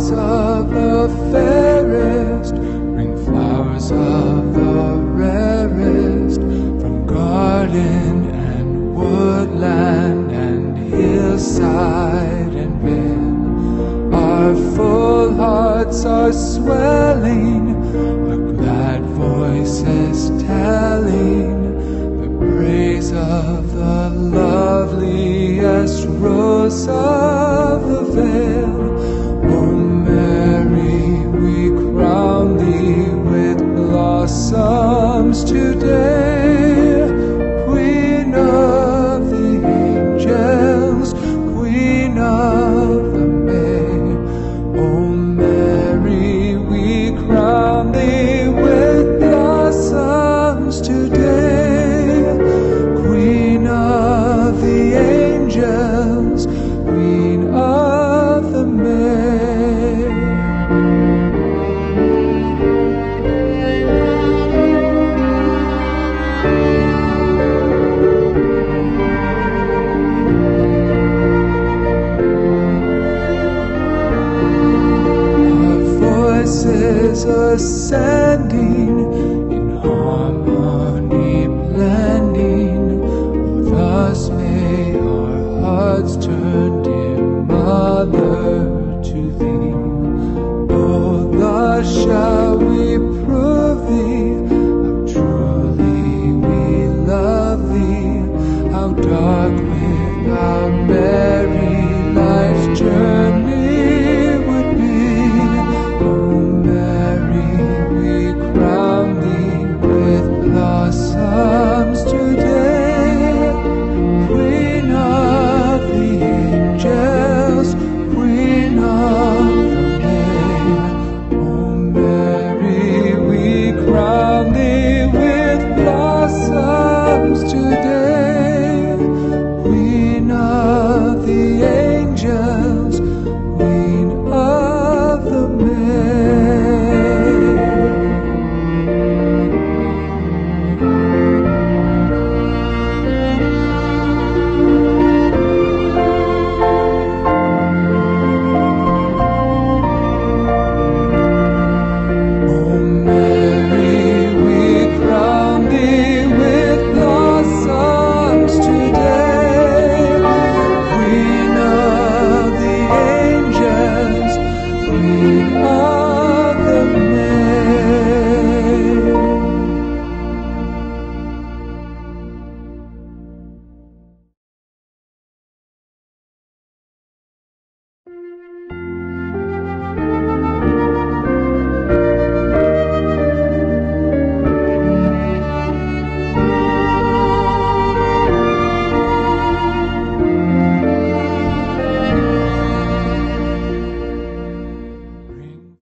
flowers of the fairest, bring flowers of the rarest, from garden and woodland and hillside and vale. Our full hearts are swelling, our glad voices telling the praise of the loveliest rose of the vale. O Mary, we crown thee with blossoms today, Queen of the angels, Queen of the May. O Mary, we crown thee with blossoms today, Queen of the angels, Queen of the May. Voices ascending, in harmony blending. Oh, thus may our hearts turn, dear Mother, to thee. Oh, thus shall we prove thee, how truly we love thee, how dark without Mary life's journey would be. Blossoms today, Queen of the angels, Queen of the May. O Mary, we crown thee with blossoms today, Queen of the angels.